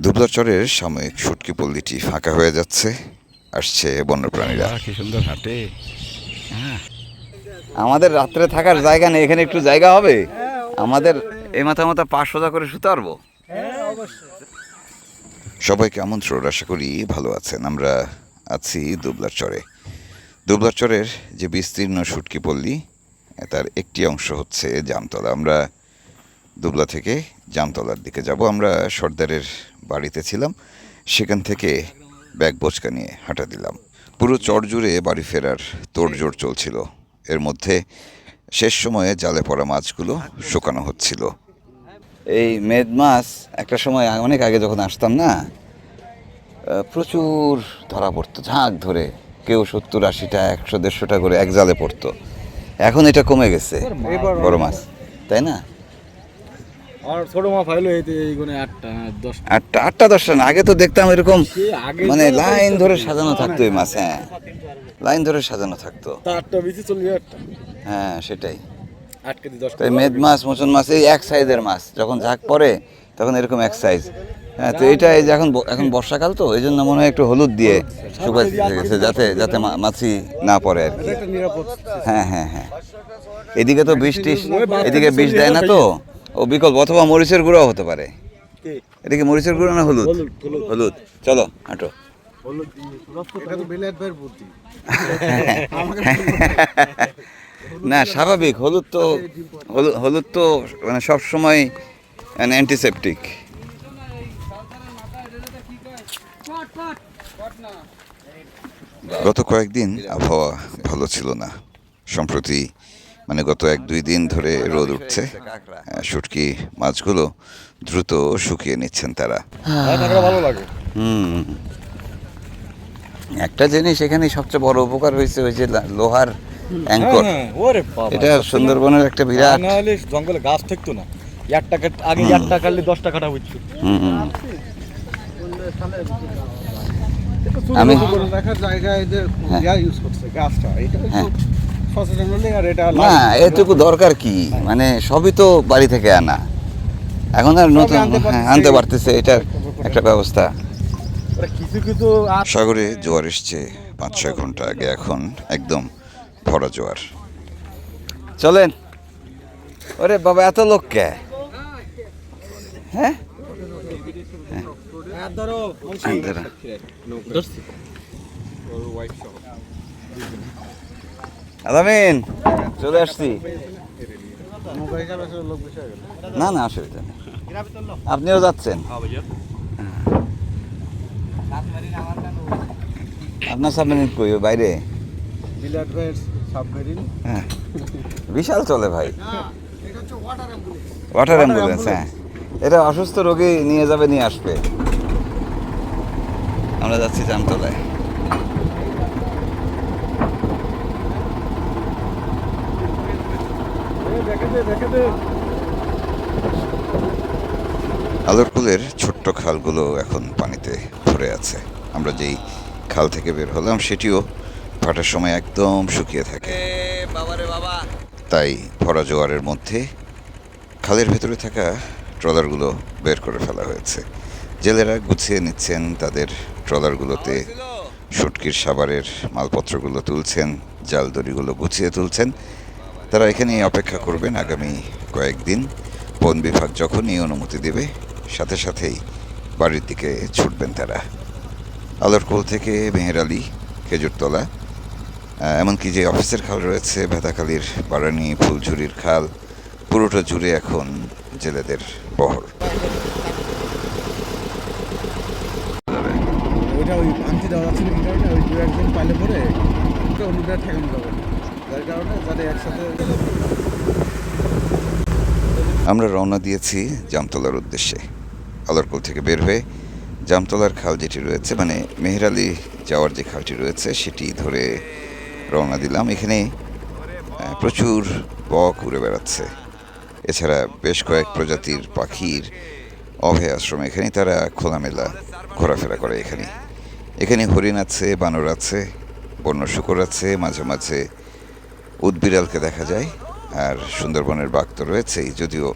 দুবলার চরের সাময়িক শুটকি পল্লীটি ফাঁকা হয়ে যাচ্ছে, আসছে বন্যপ্রাণীরা। কি সুন্দর হাটে। আমাদের রাত্রে থাকার জায়গা নেই, এখানে একটু জায়গা হবে আমাদের। এই মাথা মাথা পা সোজা করে শুতে পারবো। সবাইকে আমন্ত্রণ, আশা করি ভালো আছেন। আমরা আছি দুবলার চরে। দুবলার চরের যে বিস্তীর্ণ শুটকি পল্লী, তার একটি অংশ হচ্ছে জামতলা। আমরা দুবলা থেকে জামতলার দিকে যাব। আমরা সর্দারের বাড়িতে ছিলাম, সেখান থেকে ব্যাগ বোচকা নিয়ে হাঁটা দিলাম। পুরো চর জুড়ে বাড়ি ফেরার তোড়জোড় চলছিল। এর মধ্যে শেষ সময়ে জালে পড়া মাছগুলো শুকানো হচ্ছিল। এই মেদ মাছ একটা সময় অনেক আগে যখন আসতাম না, প্রচুর ধরা পড়তো ঝাঁক ধরে। কেউ 70-80টা 100-150টা করে এক জালে পড়তো। এখন এটা কমে গেছে বড় মাছ, তাই না? আর ছোট মাছ হইলো এইগুলো 8টা-10টা না, আগে তো দেখতাম এরকম, মানে লাইন ধরে সাজানো থাকতো এই মাছ। হ্যাঁ, লাইন ধরে সাজানো থাকতো। আটটা বেশি চলবে একটা। হ্যাঁ, সেটাই। 8 কেজি 10 তাই মেদ মাছ, মোচন মাছ এই এক সাইজের মাছ। যখন ঝাঁক পড়ে তখন এরকম এক সাইজ। হ্যাঁ, তো এটা এই যে এখন বর্ষাকাল, তো এই জন্য মনে হয় একটু হলুদ দিয়ে শুকাই গেছে, যাতে মাছি না পড়ে আর কি। হ্যাঁ হ্যাঁ হ্যাঁ, এদিকে তো এদিকে বিষ দেয় না তো, ও বিকল্প। অথবা মরিচের গুঁড়াও হতে পারে। এদিকে মরিচের গুঁড়ো না হলুদ? হলুদ। চলো হাঁটো। না, স্বাভাবিক। হলুদ তো মানে সবসময় অ্যান্টিসেপটিক। গত কয়েকদিন আবহাওয়া ভালো ছিল না। সম্প্রতি মানে গত 1-2 দিন ধরে রোদ উঠছে। শুটকি মাছগুলো দ্রুত শুকিয়ে নিচ্ছেন তারা। ভালো লাগে। একটা জিনিস এখানে সবচেয়ে বড় উপকার হয়েছে, ওই যে লোহার অ্যাঙ্কর। ওরে বাবা, এটা সুন্দরবনের একটা বিরাট। না হলে জঙ্গলে গাছ থাকতো না। একটা আগে একটা কাটলে 10টা কাটা হইতো। আমি রাখার জায়গায় যে ইউজ করছে গাছটা, এটা সচেতন হলে আর এটা না, এটুকু দরকার কি? মানে সবই তো বাড়ি থেকে আনা। এখন আর নতুন আনতে পারতেছে, এটার একটা ব্যবস্থা। কিছু সাগরে জোয়ার এসছে 5-6 ঘন্টা আগে, এখন একদম ভরা জোয়ার। চলেন। ওরে বাবা, এত লোক কে? হ্যাঁ, আলামিন, চলে আসছি। না না, অসুবিধা নেই। আপনিও যাচ্ছেন? আপনার সাবমেরিন কই? বাইরে? হ্যাঁ, বিশাল চলে ভাই। Water ambulance. হ্যাঁ, এটা অসুস্থ রোগী নিয়ে যাবে, নিয়ে আসবে। আমরা যাচ্ছি জামতলায়। আদরকুলের ছোট্ট খালগুলো এখন পানিতে ভরে আছে। আমরা যেই খাল থেকে বের হলাম সেটিও ভাটার সময় একদম শুকিয়ে থাকে। তাই ভরা জোয়ারের মধ্যে খালের ভেতরে থাকা ট্রলারগুলো বের করে ফেলা হয়েছে। জেলেরা গুছিয়ে নিচ্ছেন তাদের ট্রলারগুলোতে শুটকির সাবারের মালপত্রগুলো তুলছেন, জাল দড়িগুলো গুছিয়ে তুলছেন। তারা এখানেই অপেক্ষা করবেন আগামী কয়েকদিন। বন বিভাগ যখনই অনুমতি দেবে, সাথে সাথেই বাড়ির দিকে ছুটবেন তারা। আলোরকোল থেকে মেহেরালি, খেজুরতলা, এমনকি যে অফিসের খাল রয়েছে ভেদাখালীর বারানি, ফুলঝুরির খাল, পুরোটা জুড়ে এখন জেলেদের বহর। ওইটা ওই আনতে দেওয়া যাচ্ছে না, ইন্টারনেটে ওই 2-1 পাইলে পরে ওটা অন্যটা ঠেকানো যাবে না, যার কারণে যাতে একসাথে। আমরা রওনা দিয়েছি জামতলার উদ্দেশ্যে। আলোরকোল থেকে বের হয়ে জামতলার খাল যেটি রয়েছে, মানে মেহেরালি যাওয়ার যে খালটি রয়েছে, সেটি ধরে রওনা দিলাম। এখানে প্রচুর বক উড়ে বেড়াচ্ছে। এছাড়া বেশ কয়েক প্রজাতির পাখির অভয় আশ্রম। এখানে তারা খোলামেলা ঘোরাফেরা করে। এখানে হরিণ আছে, বানর আছে, বন্য শূকর আছে, মাঝে মাঝে উটবিড়ালকে দেখা যায়। আর সুন্দরবনের বাঘ তো রয়েছেই, যদিও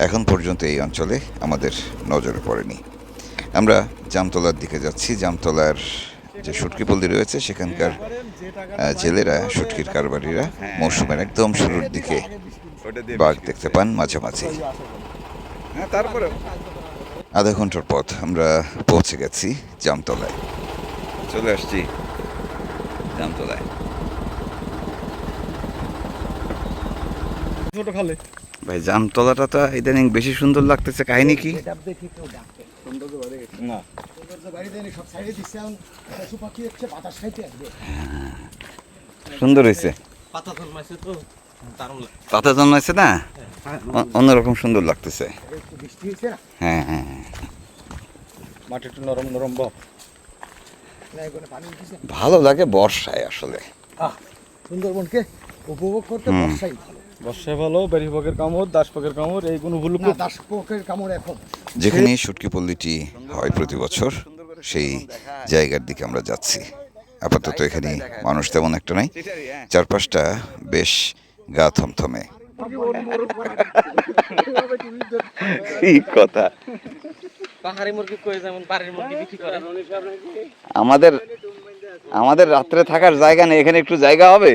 এখন পর্যন্ত এই অঞ্চলে আমাদের নজরে পড়েনি। আমরা জামতলার দিকে যাচ্ছি। জামতলার যে শুটকিপল্লী রয়েছে সেখানকার জেলেরা, শুটকির কারবারিরা মৌসুমের একদম শুরুর দিকে বাঘ দেখতে পান মাঝে মাঝে। তারপরে আধা ঘন্টার পথ আমরা পৌঁছে গেছি জামতলায়, চলে আসছি জামতলায়। ছোট খালে ভাই জামতলাটা তো ইদানিং বেশি সুন্দর লাগতেছে, কাহিনী কি? না সুন্দর হয়েছে, পাতা জন্মাইছে না, অন্যরকম সুন্দর লাগতেছে। হ্যাঁ হ্যাঁ, মাটি একটু নরম নরম ভালো লাগে বর্ষায় আসলে। সুন্দরবনকে উপভোগ করতে বর্ষাই ভালো। বর্ষায় ভালো, বেরিবাগের কামড়, দাসপাকের কামড়, এইগুলো হলো দাসপাকের কামড়। এখন যেখানে শুটকিপল্লীটি হয় প্রতি বছর, সেই জায়গার দিকে আমরা যাচ্ছি। আপাতত এখানে মানুষ তেমন একটা নাই, চারপাশটা বেশ গা থমথমে। কি কথা, পাহাড়ি মুরগি কই যেমন বাড়ির মুরগি বিক্রি করে। আমাদের আমাদের রাত্রে থাকার জায়গা নেই, এখানে একটু জায়গা হবে।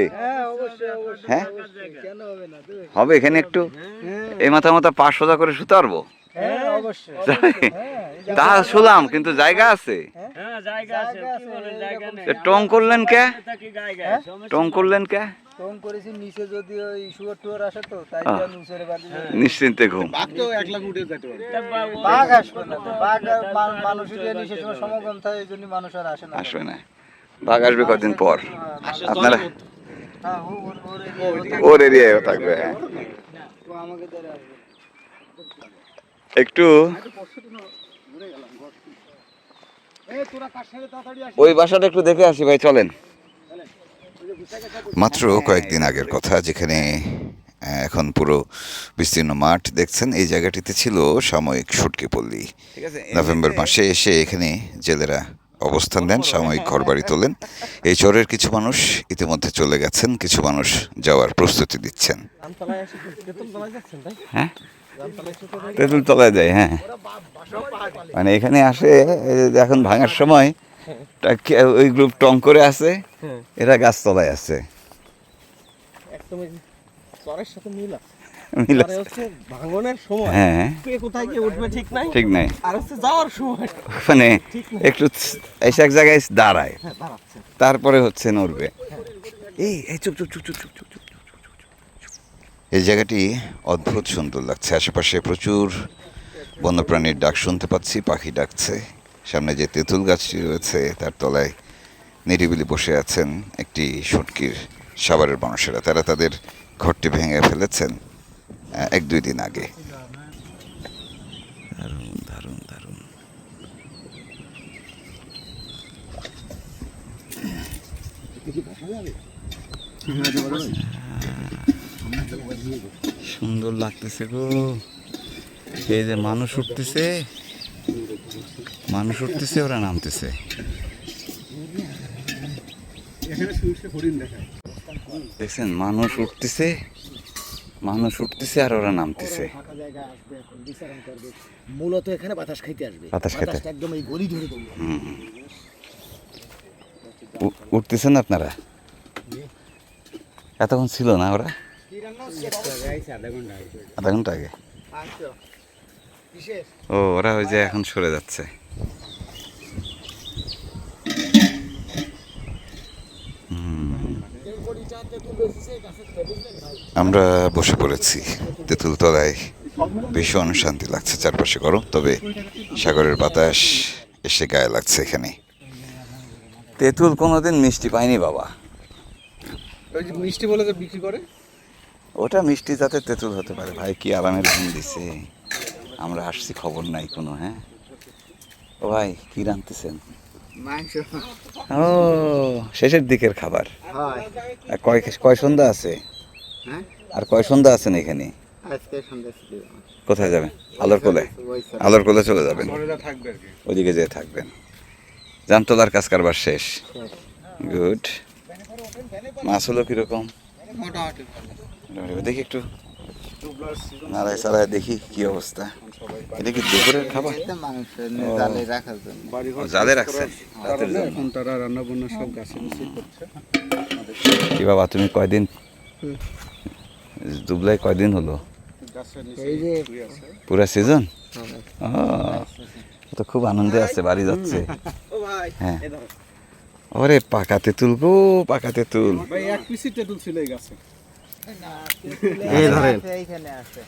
হ্যাঁ হবে, এখানে একটু এই মাথা মাথা পা সোজা করে শুতে পারবো। তা শুলাম, কিন্তু জায়গা আছে। টং করলেন কে? টং করলেন কে? নিচে যদি ওই শুয়োর টুয়োর আসে তো তাই নিশ্চিন্তে ঘুম। বাঘ আসবে না, বাঘ মানুষের নিচে সমাগম থাকে, এই জন্য মানুষ আর আসে না। আসবে না, বাঘ আসবে কদিন পর। আপনারা ওর এরিয়ায় থাকবে। হ্যাঁ একটু ওই বাসাটা একটু দেখে আসি ভাই, চলেন। মাত্র কয়েকদিন আগের কথা, যেখানে এখন পুরো বিস্তীর্ণ মাঠ দেখছেন, এই জায়গাটিতে ছিল সাময়িক শুটকিপল্লী। নভেম্বর মাসে এসে এখানে জেলেরা অবস্থান নেন, সাময়িক ঘরবাড়ি তোলেন। এই চরের কিছু মানুষ ইতিমধ্যে চলে গেছেন, কিছু মানুষ যাওয়ার প্রস্তুতি দিচ্ছেন। হ্যাঁ তেঁতুল তলায় যায়, হ্যাঁ মানে এখানে আসে এখন ভাঙার সময় ওই গ্রুপ টং করে আছে, এরা গাছতলায় আছে। ভাঙনের সময় হ্যাঁ কোথায় গিয়ে উঠবে ঠিক নাই, ঠিক নাই, আর হচ্ছে যাওয়ার সময় মানে একটু এসে এক জায়গায় দাঁড়ায়, তারপরে হচ্ছে নড়বে। এই চুপ চুপ চুপ চুপ চুপ চুপ চুপ। এই জায়গাটি অদ্ভুত সুন্দর লাগছে, আশেপাশে প্রচুর বন্যপ্রাণীর ডাক শুনতে পাচ্ছি, পাখি ডাকছে। সামনে যে তেঁতুল গাছটি রয়েছে তার তলায় নিরিবিলি বসে আছেন একটি শুটকির সাভারের মানুষেরা। তারা তাদের ঘরটি ভেঙে ফেলেছেন 1-2 দিন আগে। দারুণ দারুণ দারুণ। সুন্দর লাগতেছে গো, এই যে মানুষ উঠতেছে, মানুষ উঠতেছে, ওরা নামতেছে। দেখছেন, মানুষ উঠতেছে, মানুষ উঠতেছে আর ওরা নামতেছে। মূলত এখানে বাতাস খাইতে আসবে, বাতাস খাইতে একদম এই গলি ধরে দেবো। উঠতেছেন আপনারা? এতক্ষণ ছিল না ওরা? আধা ঘন্টা আগে। ও ওরা ওই যে এখন সরে যাচ্ছে। আমরা বসে পড়েছি তেঁতুল তলায়, ভীষণ শান্তি লাগছে। চারপাশে গরম, তবে সাগরের বাতাস এসে গায়ে লাগছে এখানে। তেঁতুল কোনোদিন মিষ্টি পাইনি বাবা। ওই যে মিষ্টি বলে যে বিক্রি করে, ওটা মিষ্টি যাতে তেঁতুল হতে পারে। ভাই কি আরামের ঘুম দিছে, আমরা আসছি খবর নাই কোনো। হ্যাঁ ও ভাই কি রাঁধতেছেন? মাংস। ও শেষের দিকের খাবার। আর কয় সন্ধ্যা আছে? হ্যাঁ আর কয় সন্ধ্যা আছেন এখানে? আজকে সন্ধ্যা ছিল। কোথায় যাবেন? আলোর কোলে? আলোর কোলে চলে যাবেন, থাকবে আর কি। ওইদিকে যেয়ে থাকবেন। জামতলার কাজ কারবার শেষ। গুড। মাছ হলো কিরকম? মোটামুটি ভালো। দেখি একটু নাড়ায় চাড়ায় দেখি কি অবস্থা। এটা কি দুপুরের খাবার? মাংস জালে রাখার জন্য। ও, জালে রাখছেন রাতের জন্য। এখন তারা রান্না বান্না সব গাছে করছে। কি বাবা, তুমি কয়দিন দুবলাই কয়দিন হলো? এই যে পুরা সিজন? তো খুব আনন্দে আছে, বাড়ি যাচ্ছে। হ্যাঁ, ওরে পাকা তেঁতুল গো, পাকা তেঁতুল। ভাই এক পিসি তেঁতুল ছিল এই গাছে। এইখানে আছে।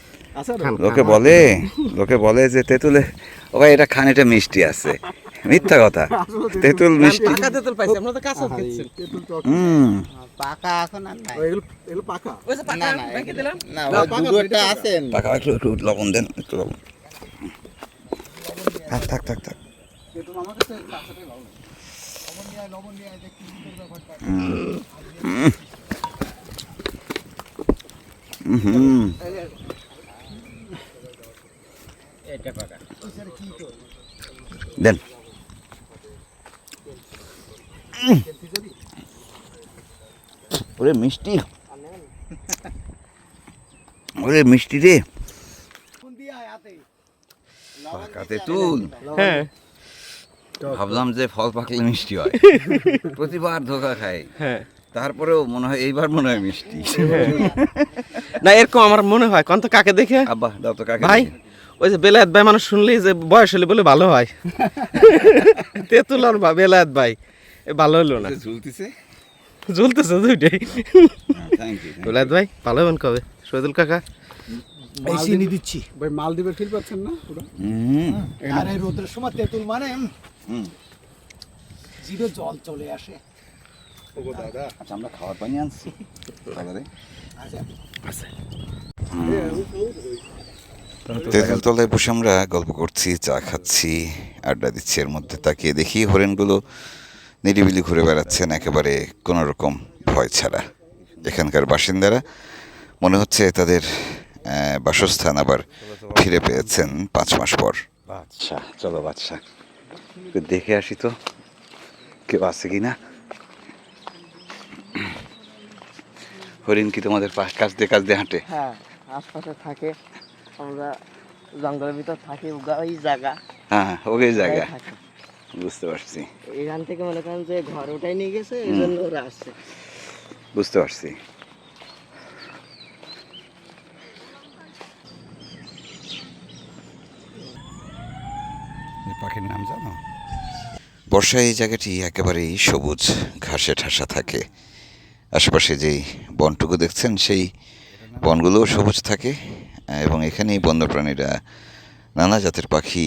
লোকে বলে যে তেঁতুলে, ও ভাই এটা খান, এটা মিষ্টি আছে। মিথ্যা কথা, তেঁতুল মিষ্টি। তেঁতুল পাইছি, আমরা তো কাঁচা খেয়েছি। পাকা এখন আর নাই। এগুলো পাকা। ওই যে পাকা না না রেখে দিলাম। না ওই দুটোটা আছে। পাকা, একটু লবণ দেন, একটু লবণ। থাক থাক থাক থাক। তেঁতুল আমার কাছে কাঁচাটাই ভালো লাগে। লবণ নিয়ে দেখি ব্যাপারটা। এটা পাকা। দেন। ওরে মিষ্টি, ওরে মিষ্টি রে, পাকা তেঁতুল। হ্যাঁ ভাবলাম যে ফল পাকলে মিষ্টি হয়, প্রতিবার ধোকা খাই। হ্যাঁ। তারপরেও মনে হয় এইবার মনে হয় মিষ্টি। না এরকম আমার মনে হয় কোন তো কাকে দেখে আব্বা দাও তো কাকে ভাই, দেখি। ওই যে বেলায়েত ভাই মানুষ শুনলেই যে বয়স হলে বলে ভালো হয়। তেঁতুল আর বেলায়েত ভাই এ ভালো হলো না, ঝুলতেছে। ঝুলতেছে দুইটাই। Thank you. বেলায়েত ভাই ভালো হবেন কবে? শহীদুল কাকা এই চিনি দিচ্ছি। ভাই মাল দিবে ঠিক পাচ্ছেন না পুরো? আর এই রোদের সময় তেঁতুল মানে জিভে জল চলে আসে। ওগো দাদা, আচ্ছা আমরা খাওয়ার পানি আনছি খাবারে। তেঁতুল তলায় বসে আমরা গল্প করছি, চা খাচ্ছি, আড্ডা দিচ্ছি। এর মধ্যে তাকিয়ে দেখি হরিণগুলো নিরিবিলি ঘুরে বেড়াচ্ছেন একেবারে কোনো রকম ভয় ছাড়া। এখানকার বাসিন্দারা মনে হচ্ছে তাদের বাসস্থান আবার ফিরে পেয়েছেন 5 মাস পর। আচ্ছা চলো বাদশা, একটু দেখে আসি তো কেউ আছে কি না। হরিণ কি তোমাদের কাছ দিয়ে হাঁটে? হ্যাঁ আশপাশে থাকে, আমরা জঙ্গলের ভিতর থাকি, ওই জায়গা হ্যাঁ, ওই জায়গা থাকে। বুঝতে পারছি, এখান থেকে মনে করেন যে ঘর ওটাই নিয়ে গেছে, এই জন্য ওরা আসছে। বুঝতে পারছি। পাখির নাম জানো? বর্ষায় এই জায়গাটি একেবারেই সবুজ ঘাসে ঠাসা থাকে। আশেপাশে যেই বনটুকু দেখছেন সেই বনগুলোও সবুজ থাকে, এবং এখানেই বন্যপ্রাণীরা, নানা জাতের পাখি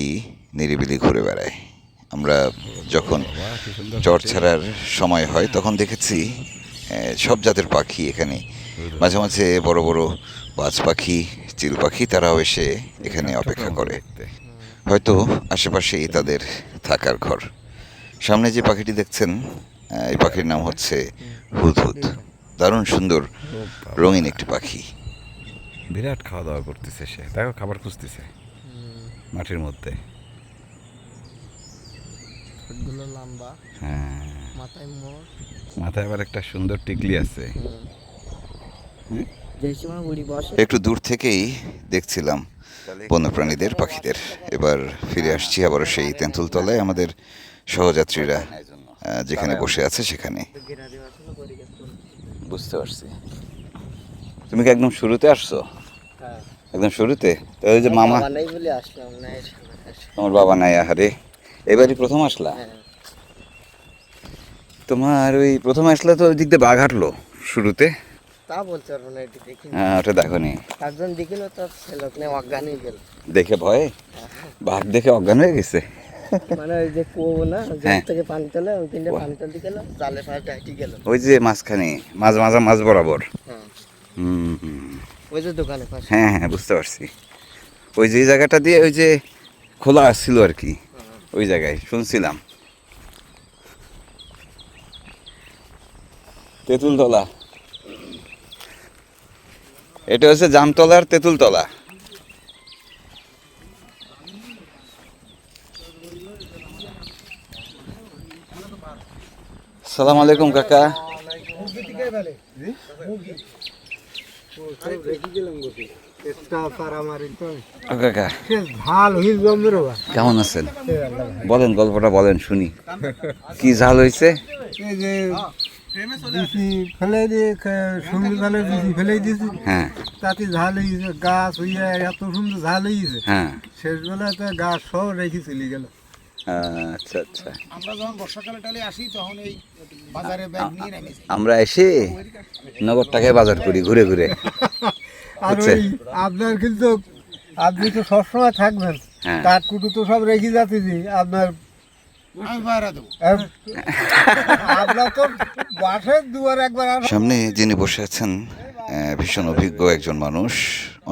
নিরিবিলি ঘুরে বেড়ায়। আমরা যখন চর ছাড়ার সময় হয় তখন দেখেছি সব জাতের পাখি এখানে, মাঝে মাঝে বড় বড় বাজ পাখি, চিল পাখি, তারাও এসে এখানে অপেক্ষা করে। হয়তো আশেপাশেই তাদের থাকার ঘর। সামনে যে পাখিটি দেখছেন, এই পাখির নাম হচ্ছে হুদহুদ। দারুণ সুন্দর রঙিন একটি পাখি। বিরাট খাওয়া দাওয়া করতেছে সে, দেখো খাবার খুঁজতেছে মাটির মধ্যে। ঠোঁটগুলো লম্বা, হ্যাঁ, মাথায় মোড়, মাথায় আবার একটা সুন্দর টিকলি আছে। যেই সময় উড়ি বসে। একটু দূর থেকেই দেখছিলাম বন্যপ্রাণীদের, পাখিদের। এবার ফিরে আসছি আবারও সেই তেঁতুল তলায়, আমাদের সহযাত্রীরা যেখানে বসে আছে সেখানে। বুঝতে পারছি। তুমি কি একদম শুরুতে আসছো? হ্যাঁ একদম শুরুতে? তো ওই যে মামা, নাই বলে আসলাম না। তোমার বাবা নাই? আহারে, এবারই প্রথম আসলা? তোমার ওই প্রথম আসলে তো ওই দিক দিয়ে বাঘ হাঁটলো শুরুতে। তা বলতে পারবো না, এটি দেখি হ্যাঁ, ওটা দেখো নি? একজন দেখিল তো ছেলেক নিয়ে অজ্ঞান হয়ে গেল। দেখে ভয়ে বাঘ দেখে অজ্ঞান হয়ে গেছে। মানে ওই যে কুয়ো না, হ্যাঁ। যে থেকে পানি তোলে, ওই তিনটে পানি তুলতে গেল, জালে ফাঁসটা হেঁটে গেল। ওই যে মাঝখানে, মাঝ বরাবর। হ্যাঁ হুম, ওই যে দোকানে পাশে। হ্যাঁ হ্যাঁ, বুঝতে পারছি। ওই যে জায়গাটা দিয়ে ওই যে খোলা আসছিল আর কি, ওই জায়গায় শুনছিলাম। তেঁতুলতলা, এটা হচ্ছে জামতলার তেঁতুলতলা। সালাম আলাইকুম কাকা। ও কাকা ঝাল হয়ে জমের কেমন আছেন? বলেন, গল্পটা বলেন শুনি। কি ঝাল হয়েছে? এই যে বিচি ফেলে দিয়ে সন্ধ্যেবেলা বিচি ফেলে দিয়েছি, হ্যাঁ তাতে ঝাল হয়েছে, গাছ হইয়া এত সুন্দর ঝাল হয়েছে, হ্যাঁ, শেষবেলায় তো গাছ সব রেখে চলে গেল। আচ্ছা আচ্ছা। আমরা যখন বর্ষাকালে টালে আসি তখন এই বাজারে ব্যাগ নিয়ে নেমেছি। আমরা এসে নগর টাকায় বাজার করি ঘুরে ঘুরে। আর বুঝছে? ওই আপনার কিন্তু আপনি তো সবসময় থাকবেন, হ্যাঁ। কাঠকুটু তো সব রেখে যাচ্ছি আপনার। আপনার তো বাসের দুয়ার একবার সামনে যিনি বসে আছেন ভীষণ অভিজ্ঞ একজন মানুষ,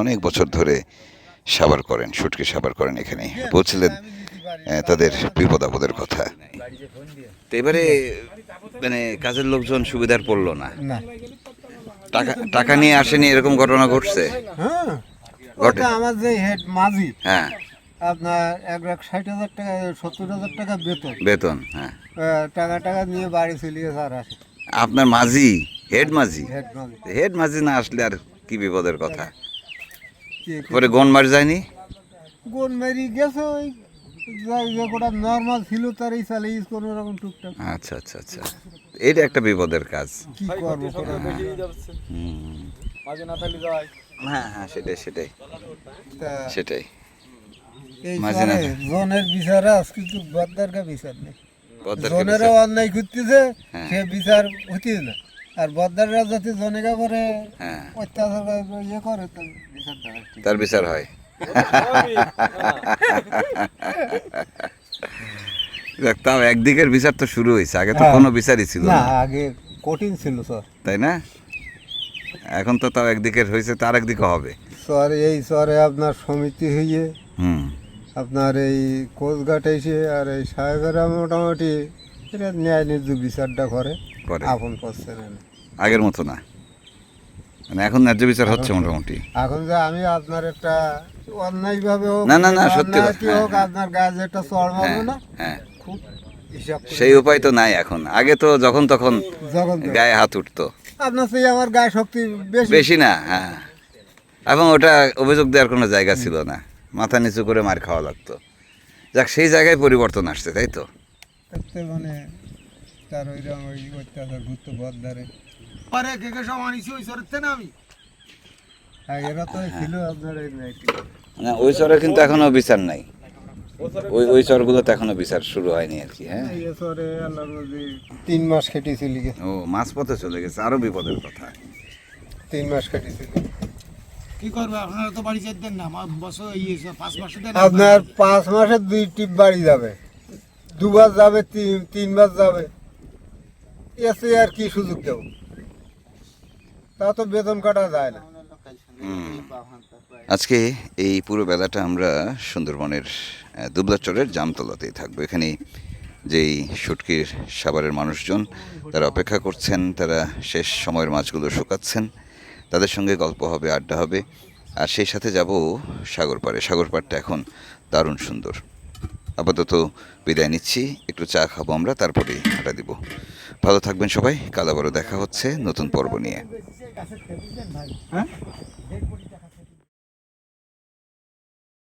অনেক বছর ধরে সাবার করেন, শুটকি সাবার করেন। এখানে বলছিলেন তাদের বিপদ আপদের কথা। তো এবারে মানে কাজের লোকজন সুবিধার পড়লো না, না। টাকা টাকা নিয়ে আসেনি, এরকম ঘটনা ঘটছে। হ্যাঁ, ঘটে। ওটা আমার যে হেড মাঝি, হ্যাঁ, আপনার 1,60,000 টাকা 70,000 টাকা বেতন, বেতন। হ্যাঁ, টাকা টাকা নিয়ে বাড়ি চলে গেছে আর আসে। আপনার মাঝি, হেড মাঝি, হেড মাঝি হেড মাঝি না আসলে আর কি বিপদের কথা। কে- পরে গন মার যায়নি? গোন মেরি গেছে, ওই যে গোটা নর্মাল ছিল তার এই চালে ইউজ কোনো রকম টুকটাক। আচ্ছা আচ্ছা আচ্ছা, এইটা একটা বিপদের কাজ। কি করবো কোনো রকম। হুম। মাঝে না থাকলে যায়। হ্যাঁ হ্যাঁ, সেটাই সেটাই তা সেটাই। এই মাঝে না চরে জনের বিচার আছে, কিন্তু বদ্দার কা বিচার নেই। পদ্মার জনেরও অন্যায় করতেছে, হ্যাঁ। সে বিচার হইতেছে না। আর বদ্দাররা যাতে জনেগা করে হ্যাঁ, অত্যাচার করে, ইয়ে করে, তার বিচারটা হয় ঠিক। তার বিচার হয়। দেখ, তাও একদিকের বিচার তো শুরু হয়েছে, আগে তো হ্যাঁ। কোনো বিচারই ছিল না, না, আগে কঠিন ছিল স্যার। তাই না? এখন তো তাও একদিকের হয়েছে, তার একদিকে হবে। চরে এই চরে আপনার সমিতি হইয়ে হুম, আপনার এই কোচঘাট এসে আর এই সাহেবেরা মোটামুটি এটা ন্যায় ন্যায্য বিচারটা করে, করে। আপন করছে না। আগের মতো না, মানে এখন ন্যায্য বিচার হচ্ছে মোটামুটি। এখন যে আমি আপনার একটা অন্যায়ভাবে হোক, না, না, না, সত্যি কথা। অন্যায়টি হোক, হ্যাঁ, আপনার গায়ে যেটা চড় মারবো হ্যাঁ না, হ্যাঁ, খুব হিসাব করে। সেই উপায় তো নাই এখন। আগে তো যখন তখন যখন গায়ে হাত উঠতো, আপনার সেই আমার গায়ে শক্তি বেশি। বেশি না। হ্যাঁ, এবং ওটা অভিযোগ দেওয়ার কোনো জায়গা ছিল না, মাথা নিচু করে মার খাওয়া লাগতো। যাক, সেই জায়গায় পরিবর্তন আসছে, তাই তো? করতে মানে তার ওইরকম ওই অত্যাচার ঘুরতে বদ্দারে আগেরা তো ছিল আপনার এই নাইটি। না, ওই চরে কিন্তু এখনো বিচার নাই, ওই চরগুলোতে এখনো বিচার শুরু হয়নি আর কি। হ্যাঁ, এই চরে আল্লাহর মধ্যে 3 মাস খেটে চলে গেছে, ও মাঝপথে চলে গেছে, আরো বিপদের কথা। 3 মাস খেটে চলে গেছে। কি করবে আপনারা তো বাড়ি যেতেন না, আমার বছর 5 মাসে দেন। আপনার 5 মাসে 2 টিপ বাড়ি যাবে, 2 বার যাবে, 3 বার যাবে, এসে আর কি সুযোগ দেব? তা তো বেতন কাটা যায় না। আজকে এই পুরো বেলাটা আমরা সুন্দরবনের দুবলাচরের জামতলাতেই থাকবো। এখানে যেই শুটকির সাভারের মানুষজন তারা অপেক্ষা করছেন, তারা শেষ সময়ের মাছগুলো শুকাচ্ছেন, তাদের সঙ্গে গল্প হবে, আড্ডা হবে। আর সেই সাথে যাব সাগর পাড়ে। সাগর পাড়টা এখন দারুণ সুন্দর। আপাতত বিদায় নিচ্ছি, একটু চা খাবো আমরা, তারপরেই হাঁটা দিব। ভালো থাকবেন সবাই, কাল আবারও দেখা হচ্ছে নতুন পর্ব নিয়ে।